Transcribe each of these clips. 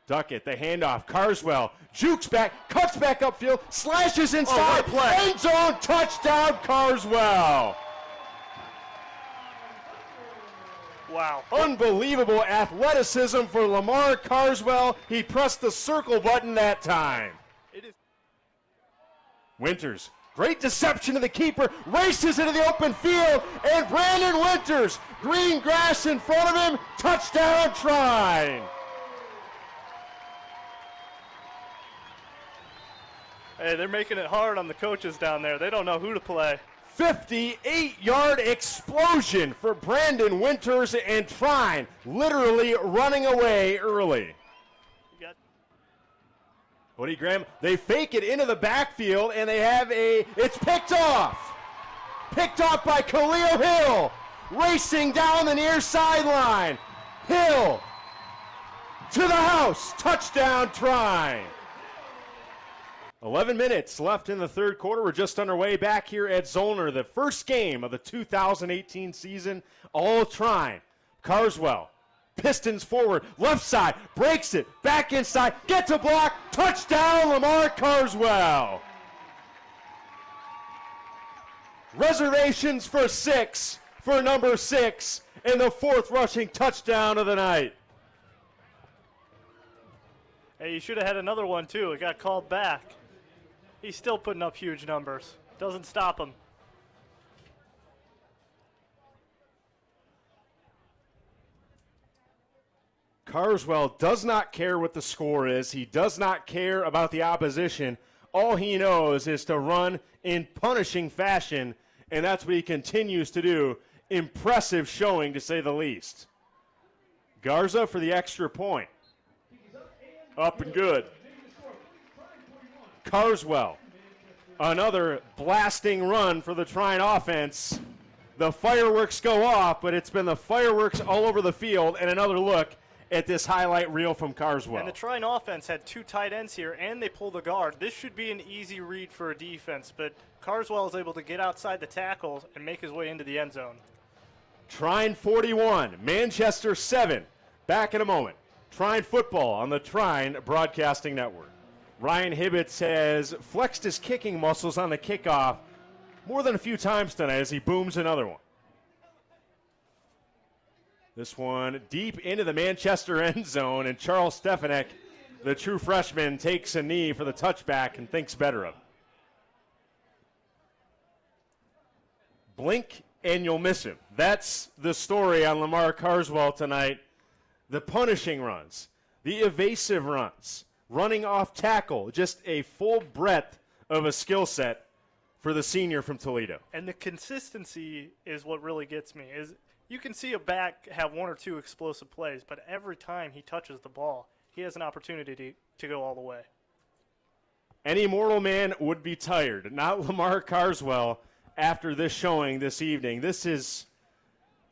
Duckett, the handoff. Carswell jukes back, cuts back upfield, slashes inside. End zone, touchdown, Carswell. Wow. Unbelievable athleticism for Lamar Carswell. He pressed the circle button that time. Winters, great deception of the keeper, races into the open field, and Brandon Winters, green grass in front of him, touchdown Trine. Hey, they're making it hard on the coaches down there. They don't know who to play. 58-yard explosion for Brandon Winters, and Trine literally running away early. Woody Graham, they fake it into the backfield, and they have it's picked off. Picked off by Khalil Hill, racing down the near sideline. Hill to the house, touchdown Trine. 11 minutes left in the third quarter. We're just underway back here at Zollner, the first game of the 2018 season. All Trine. Carswell, Pistons forward, left side, breaks it, back inside, gets a block, touchdown Lamar Carswell. Reservations for 6 for number 6 and the 4th rushing touchdown of the night. Hey, you should have had another one too. It got called back. He's still putting up huge numbers. Doesn't stop him. Carswell does not care what the score is. He does not care about the opposition. All he knows is to run in punishing fashion, and that's what he continues to do. Impressive showing, to say the least. Garza for the extra point. Up and good. Carswell, another blasting run for the Trine offense. The fireworks go off, but it's been the fireworks all over the field. And another look at this highlight reel from Carswell. And the Trine offense had 2 tight ends here, and they pull the guard. This should be an easy read for a defense, but Carswell is able to get outside the tackles and make his way into the end zone. Trine 41, Manchester 7. Back in a moment. Trine football on the Trine Broadcasting Network. Ryan Hibbets has flexed his kicking muscles on the kickoff more than a few times tonight as he booms another one. This one deep into the Manchester end zone, and Charles Stefanek, the true freshman, takes a knee for the touchback and thinks better of it. Blink and you'll miss him. That's the story on Lamar Carswell tonight. The punishing runs, the evasive runs, running off tackle, just a full breadth of a skill set for the senior from Toledo. And the consistency is what really gets me. Is you can see a back have 1 or 2 explosive plays, but every time he touches the ball, he has an opportunity to go all the way. Any mortal man would be tired. Not Lamar Carswell after this showing this evening. This is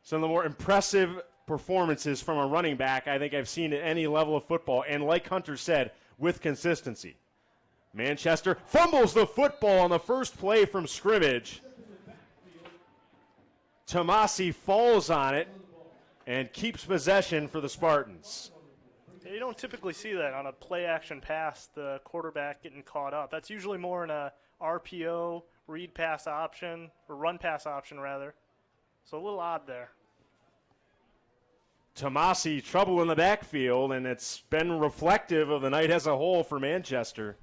some of the more impressive performances from a running back I think I've seen at any level of football, and like Hunter said, with consistency. Manchester fumbles the football on the first play from scrimmage. Tomasi falls on it and keeps possession for the Spartans. You don't typically see that on a play-action pass, the quarterback getting caught up. That's usually more in a RPO, read pass option, or run pass option, rather. So a little odd there. Tomasi, trouble in the backfield, and it's been reflective of the night as a whole for Manchester.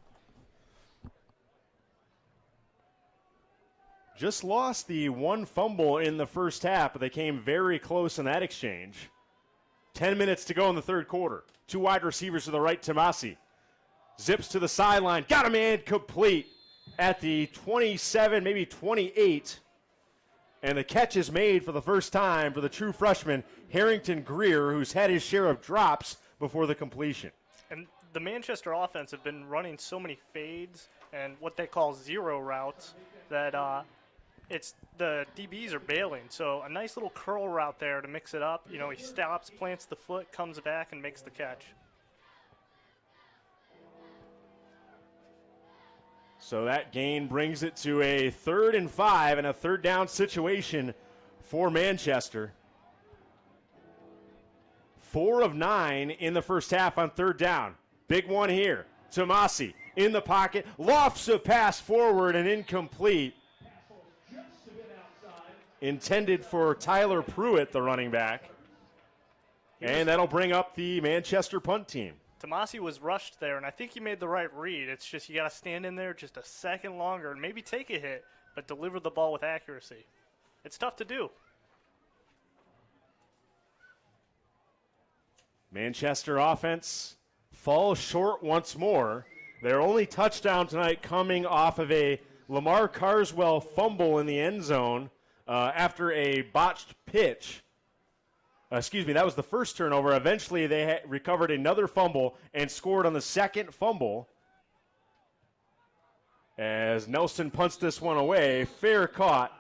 Just lost the 1 fumble in the first half, but they came very close in that exchange. 10 minutes to go in the third quarter. 2 wide receivers to the right, Tomasi. Zips to the sideline, got a man complete at the 27, maybe 28. And the catch is made for the first time for the true freshman, Harrington Greer, who's had his share of drops before the completion. And the Manchester offense have been running so many fades and what they call zero routes that it's the DBs are bailing. So a nice little curl route there to mix it up. You know, he stops, plants the foot, comes back, and makes the catch. So that gain brings it to a 3rd and 5 and a 3rd down situation for Manchester. 4 of 9 in the first half on third down. Big one here. Tomasi in the pocket, lofts a pass forward and incomplete. Intended for Tyler Pruitt, the running back. And that'll bring up the Manchester punt team. Tomasi was rushed there, and I think he made the right read. It's just you got to stand in there just a second longer and maybe take a hit, but deliver the ball with accuracy. It's tough to do. Manchester offense falls short once more. Their only touchdown tonight coming off of a Lamar Carswell fumble in the end zone after a botched pitch. That was the first turnover. Eventually, they recovered another fumble and scored on the second fumble. As Nelson punts this one away, fair caught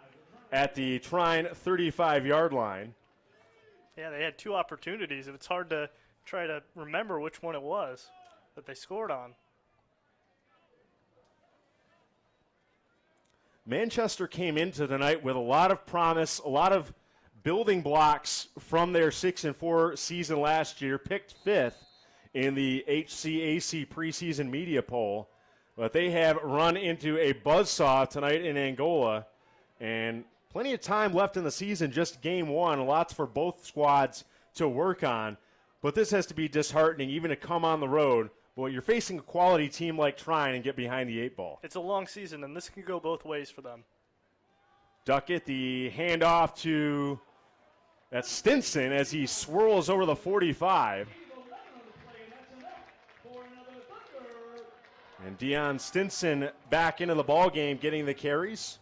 at the Trine 35-yard line. Yeah, they had two opportunities. It's hard to try to remember which one it was that they scored on. Manchester came into the night with a lot of promise, a lot of building blocks from their 6-4 season last year, picked 5th in the HCAC preseason media poll. But they have run into a buzzsaw tonight in Angola, and plenty of time left in the season, just game one, lots for both squads to work on. But this has to be disheartening, even to come on the road. Well, you're facing a quality team like Trine and get behind the 8 ball. It's a long season, and this can go both ways for them. Duckett, the handoff to that's Stinson as he swirls over the 45. And Deion Stinson back into the ball game, getting the carries.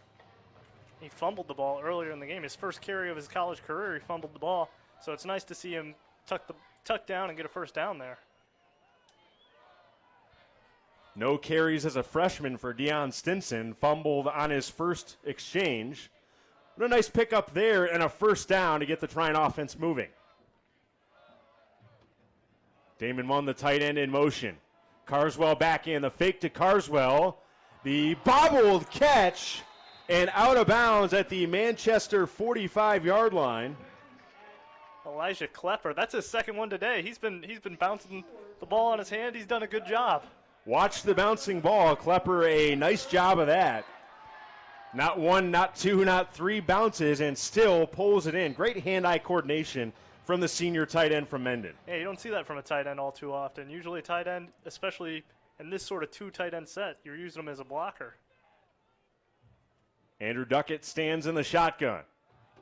He fumbled the ball earlier in the game. His first carry of his college career, he fumbled the ball. So it's nice to see him tuck down and get a first down there. No carries as a freshman for Deion Stinson. Fumbled on his first exchange. What a nice pickup there and a first down to get the Trine offense moving. Damon Munn, the tight end, in motion. Carswell back in. The fake to Carswell. The bobbled catch and out of bounds at the Manchester 45-yard line. Elijah Klepper, that's his second one today. He's been bouncing the ball on his hand. He's done a good job. Watch the bouncing ball. Klepper, a nice job of that. Not one, not two, not three bounces, and still pulls it in. Great hand-eye coordination from the senior tight end from Mendon. Yeah, you don't see that from a tight end all too often. Usually a tight end, especially in this sort of two tight end set, you're using them as a blocker. Andrew Duckett stands in the shotgun.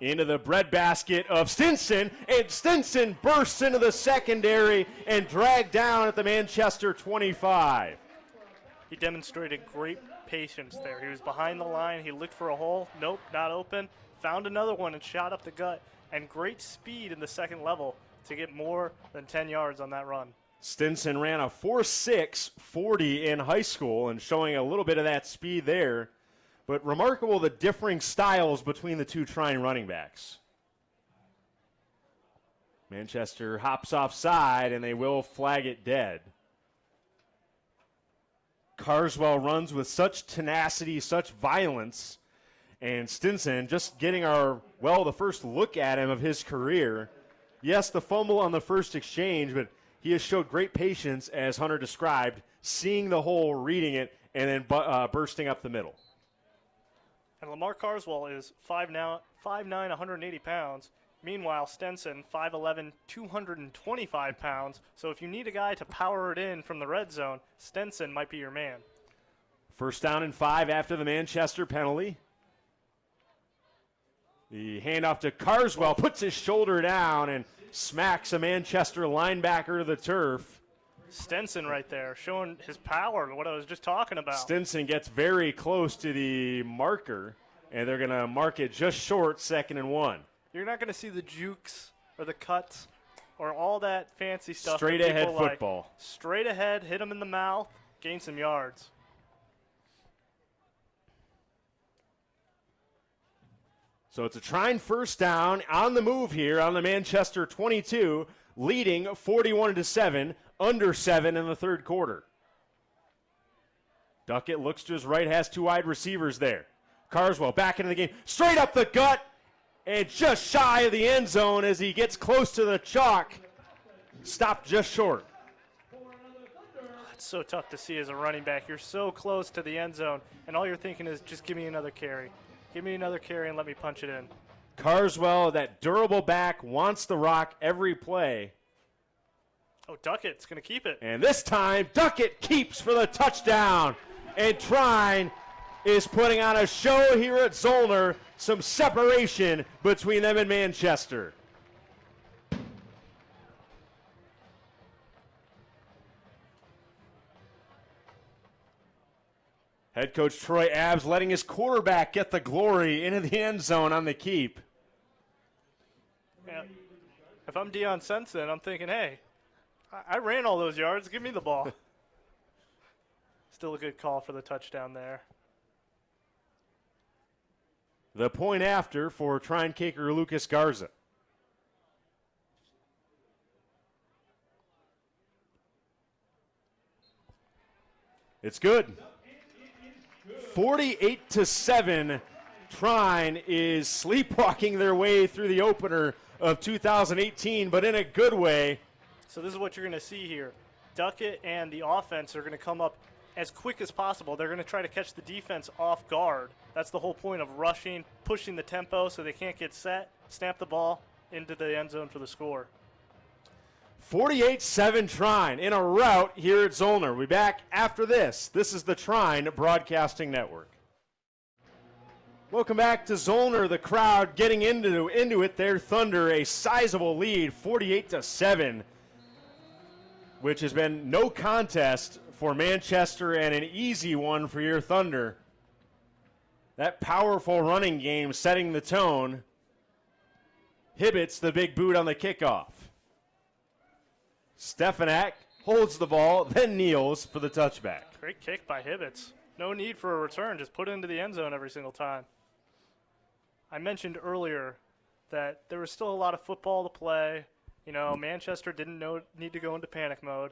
Into the breadbasket of Stinson, and Stinson bursts into the secondary and dragged down at the Manchester 25. He demonstrated great patience there. He was behind the line. He looked for a hole. Nope, not open. Found another one and shot up the gut. And great speed in the second level to get more than 10 yards on that run. Stinson ran a 4.6 40 in high school and showing a little bit of that speed there. But remarkable the differing styles between the two Trine running backs. Manchester hops offside, and they will flag it dead. Carswell runs with such tenacity, such violence, and Stinson just getting the first look at him of his career. Yes, the fumble on the first exchange, but he has showed great patience, as Hunter described, seeing the hole, reading it, and then bursting up the middle. And Lamar Carswell is 5'9", 180 pounds. Meanwhile, Stinson, 5'11", 225 pounds. So if you need a guy to power it in from the red zone, Stinson might be your man. First down and 5 after the Manchester penalty. The handoff to Carswell, puts his shoulder down and smacks a Manchester linebacker to the turf. Stinson right there, showing his power, what I was just talking about. Stinson gets very close to the marker, and they're going to mark it just short, 2nd and 1. You're not going to see the jukes or the cuts or all that fancy stuff. Straight ahead football. Like. Straight ahead, hit him in the mouth, gain some yards. So it's a Trine first down on the move here on the Manchester 22, leading 41-7, under 7 in the third quarter. Duckett looks to his right, has 2 wide receivers there. Carswell back into the game, straight up the gut, and just shy of the end zone as he gets close to the chalk. stopped just short. It's so tough to see as a running back. You're so close to the end zone, and all you're thinking is just give me another carry. Give me another carry and let me punch it in. Carswell, that durable back, wants the rock every play. Oh, Duckett's going to keep it. And this time, Duckett keeps for the touchdown. And Trine is putting on a show here at Zollner. Some separation between them and Manchester. Head coach Troy Abbs letting his quarterback get the glory into the end zone on the keep. Yeah. If I'm Deion Sensen, I'm thinking, hey, I ran all those yards. Give me the ball. Still a good call for the touchdown there. The point after for Trine Caker Lucas Garza. It's good. 48-7. Trine is sleepwalking their way through the opener of 2018, but in a good way. So this is what you're going to see here. Duckett and the offense are going to come up as quick as possible. They're going to try to catch the defense off guard. That's the whole point of rushing, pushing the tempo so they can't get set, snap the ball into the end zone for the score. 48-7 Trine in a rout here at Zollner. We'll be back after this. This is the Trine Broadcasting Network. Welcome back to Zollner. The crowd getting into it. Their Thunder, a sizable lead, 48-7. Which has been no contest for Manchester and an easy one for your Thunder. That powerful running game setting the tone. Hibbett's the big boot on the kickoff. Stefanak holds the ball, then kneels for the touchback. Great kick by Hibbett's. No need for a return. Just put it into the end zone every single time. I mentioned earlier that there was still a lot of football to play. You know, Manchester didn't need to go into panic mode.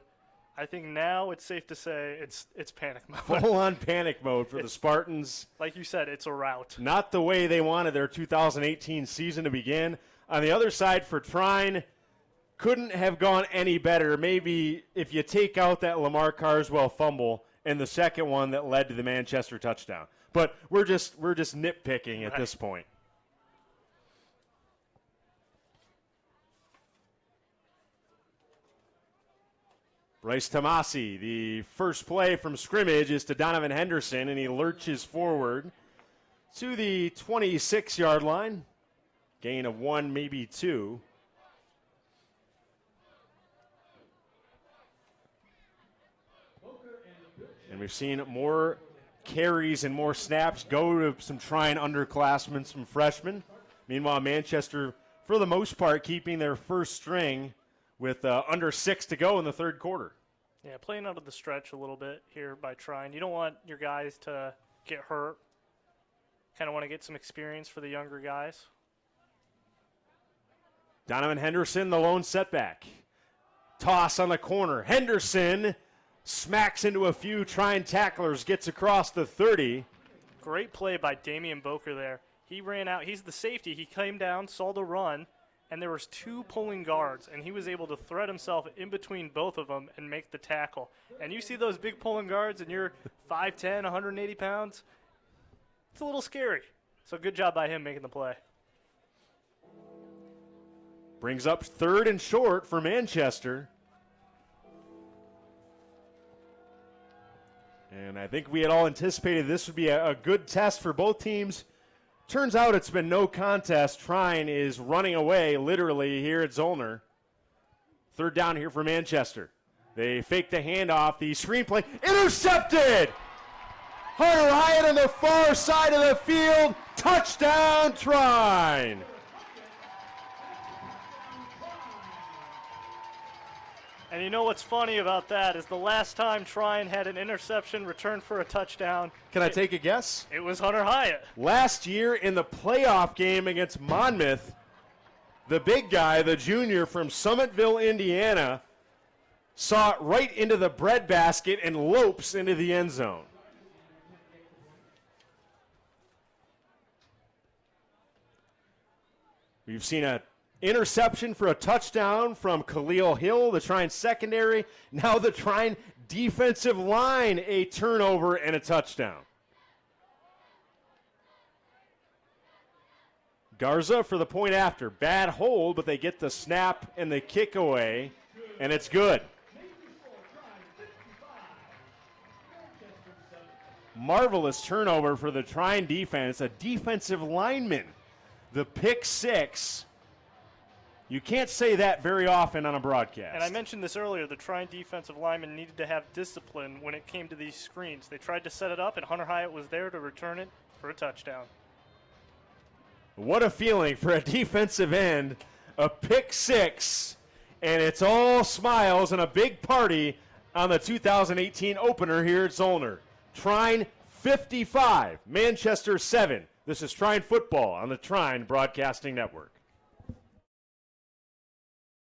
I think now it's safe to say it's panic mode. Full-on panic mode for the Spartans. Like you said, it's a rout. Not the way they wanted their 2018 season to begin. On the other side for Trine, couldn't have gone any better. Maybe if you take out that Lamar Carswell fumble and the second one that led to the Manchester touchdown. But we're just nitpicking at this point. Bryce Tomasi, the first play from scrimmage is to Donovan Henderson, and he lurches forward to the 26-yard line. Gain of 1, maybe 2. And we've seen more carries and more snaps go to some Trine underclassmen, some freshmen. Meanwhile, Manchester, for the most part, keeping their first string with under 6 to go in the third quarter. Yeah, playing out of the stretch a little bit here by Trine. You don't want your guys to get hurt. Kind of want to get some experience for the younger guys. Donovan Henderson, the lone setback. Toss on the corner. Henderson smacks into a few Trine tacklers, gets across the 30. Great play by Damian Boker there. He ran out. He's the safety. He came down, saw the run, and there was 2 pulling guards, and he was able to thread himself in between both of them and make the tackle. And you see those big pulling guards, and you're 5'10", 180 pounds, it's a little scary. So good job by him making the play. Brings up 3rd and short for Manchester. And I think we had all anticipated this would be a good test for both teams. Turns out it's been no contest. Trine is running away, literally, here at Zollner. 3rd down here for Manchester. They fake the handoff. The screenplay intercepted! Hunter Hyatt on the far side of the field. Touchdown, Trine! And you know what's funny about that is the last time Trine had an interception returned for a touchdown. Can I take a guess? It was Hunter Hyatt. Last year in the playoff game against Monmouth, the big guy, the junior from Summitville, Indiana, saw it right into the breadbasket and lopes into the end zone. We've seen a Interception for a touchdown from Khalil Hill, the Trine secondary. Now the Trine defensive line, a turnover and a touchdown. Garza for the point after. Bad hold, but they get the snap and the kick away, and it's good. Marvelous turnover for the Trine defense. A defensive lineman. The pick six. You can't say that very often on a broadcast. And I mentioned this earlier, the Trine defensive lineman needed to have discipline when it came to these screens. They tried to set it up, and Hunter Hyatt was there to return it for a touchdown. What a feeling for a defensive end. A pick six, and it's all smiles and a big party on the 2018 opener here at Zollner. Trine 55, Manchester 7. This is Trine football on the Trine Broadcasting Network.